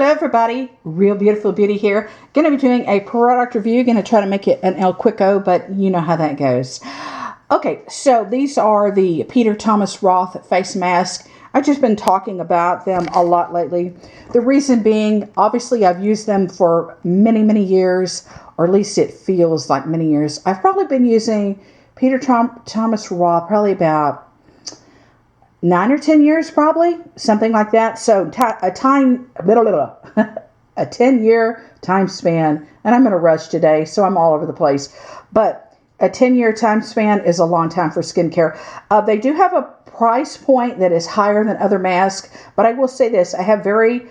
Hello everybody, Real Beautiful Beauty here. Going to be doing a product review. Going to try to make it an El Quico, but you know how that goes. Okay, so these are the Peter Thomas Roth face mask. I've just been talking about them a lot lately. The reason being, obviously I've used them for many years, or at least it feels like many years. I've probably been using Peter Thomas Roth probably about 9 or 10 years, probably something like that. So a 10-year time span, and I'm in a rush today, so I'm all over the place. But a 10-year time span is a long time for skincare. They do have a price point that is higher than other masks, but I will say this: I have very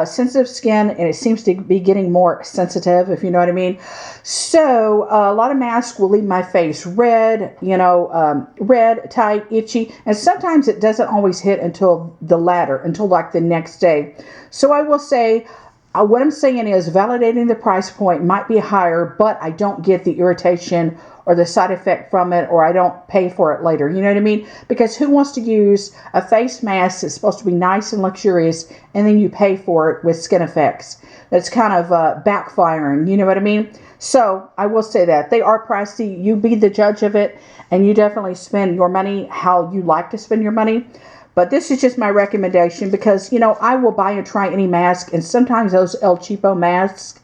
sensitive skin, and it seems to be getting more sensitive, if you know what I mean. So a lot of masks will leave my face red, red, tight, itchy, and sometimes it doesn't always hit until like the next day. So I will say, what I'm saying is validating the price point might be higher, but I don't get the irritation or the side effect from it, or I don't pay for it later. You know what I mean? Because who wants to use a face mask that's supposed to be nice and luxurious, and then you pay for it with skin effects? That's kind of backfiring. You know what I mean? So I will say that they are pricey. You be the judge of it, and you definitely spend your money how you like to spend your money. But this is just my recommendation because, I will buy and try any mask, and sometimes those El Cheapo masks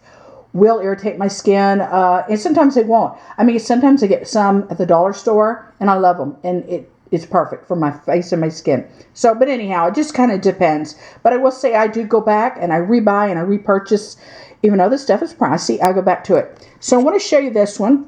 will irritate my skin, and sometimes they won't. I mean, sometimes I get some at the dollar store, and I love them, and it's perfect for my face and my skin. So, but anyhow, it just kind of depends. But I will say I do go back, and I rebuy, and I repurchase. Even though this stuff is pricey, I go back to it. So I want to show you this one.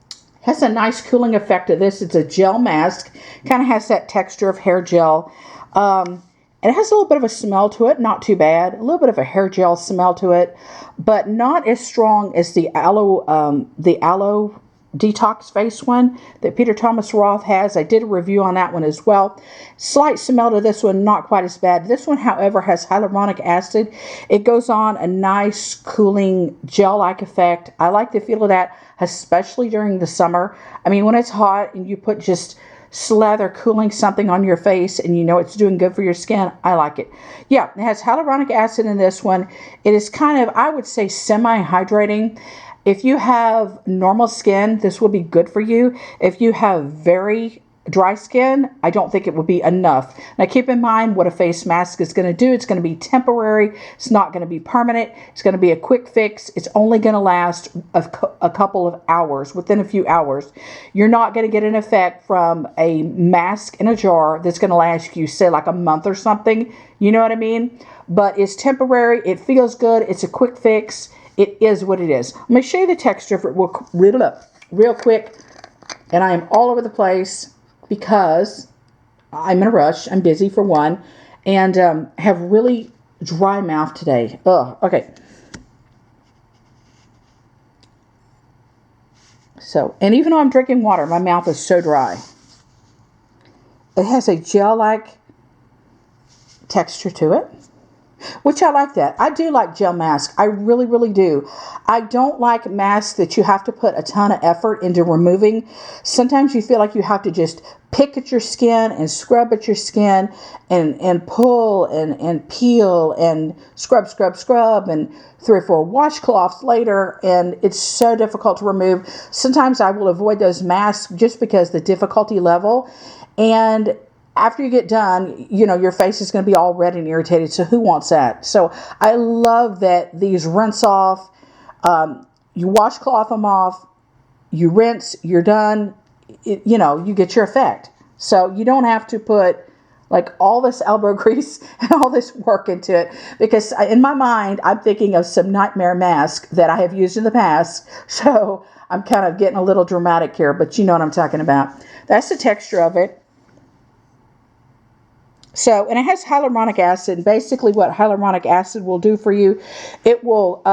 It has a nice cooling effect to this. It's a gel mask. Kind of has that texture of hair gel. And it has a little bit of a smell to it, not too bad. A little bit of a hair gel smell to it, but not as strong as the aloe detox face one that Peter Thomas Roth has. I did a review on that one as well. Slight smell to this one, not quite as bad. This one, however, has hyaluronic acid. It goes on a nice cooling gel-like effect. I like the feel of that, especially during the summer. I mean, when it's hot and you put just slather cooling something on your face and it's doing good for your skin, I like it. Yeah, it has hyaluronic acid in this one. It is kind of, I would say, semi-hydrating. If you have normal skin, this will be good for you. If you have very dry skin, I don't think it will be enough. Now keep in mind what a face mask is going to do. It's going to be temporary. It's not going to be permanent. It's going to be a quick fix. It's only going to last a couple of hours, within a few hours. You're not going to get an effect from a mask in a jar that's going to last you, say, like a month or something. You know what I mean? But it's temporary. It feels good. It's a quick fix. It is what it is. Let me show you the texture of it real quick. And I am all over the place because I'm in a rush. I'm busy for one, and have really dry mouth today. Ugh. Okay. So, and even though I'm drinking water, my mouth is so dry. It has a gel-like texture to it, which I like that. I do like gel masks. I really do. I don't like masks that you have to put a ton of effort into removing. Sometimes you feel like you have to just pick at your skin and scrub at your skin and pull and peel and scrub and 3 or 4 washcloths later, and it's so difficult to remove. Sometimes I will avoid those masks just because the difficulty level, and after you get done, your face is going to be all red and irritated. So who wants that? So I love that these rinse off. You washcloth them off. You rinse. You're done. You get your effect. So you don't have to put like all this elbow grease and all this work into it. Because in my mind, I'm thinking of some nightmare mask that I have used in the past. So I'm kind of getting a little dramatic here, but you know what I'm talking about. That's the texture of it. So, and it has hyaluronic acid. Basically what hyaluronic acid will do for you, it will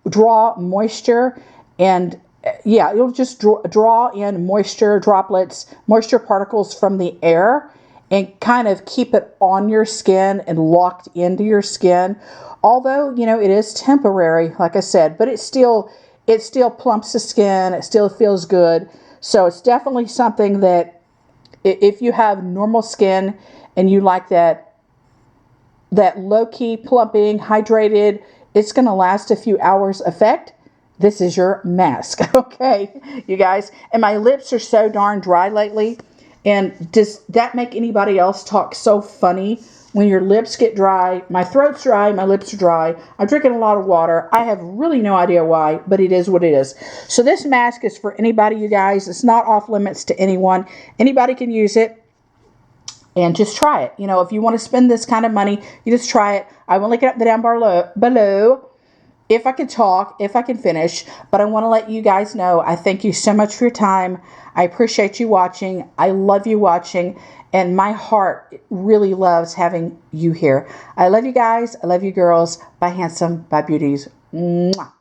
draw moisture, and it'll just draw in moisture droplets, moisture particles from the air, and kind of keep it on your skin and locked into your skin. Although, it is temporary, like I said, but it still plumps the skin. It still feels good. So it's definitely something that if you have normal skin and you like that that low-key plumping, hydrated, it's going to last a few hours effect, this is your mask. Okay, you guys. And my lips are so darn dry lately. And does that make anybody else talk so funny? When your lips get dry, my throat's dry, my lips are dry, I'm drinking a lot of water. I have really no idea why, but it is what it is. So this mask is for anybody, you guys. It's not off limits to anyone. Anybody can use it. And just try it. You know, if you want to spend this kind of money, you just try it. I will link it up down below. If I can talk, if I can finish. But I want to let you guys know, I thank you so much for your time. I appreciate you watching. I love you watching. And my heart really loves having you here. I love you guys. I love you girls. Bye, handsome. Bye, beauties. Mwah.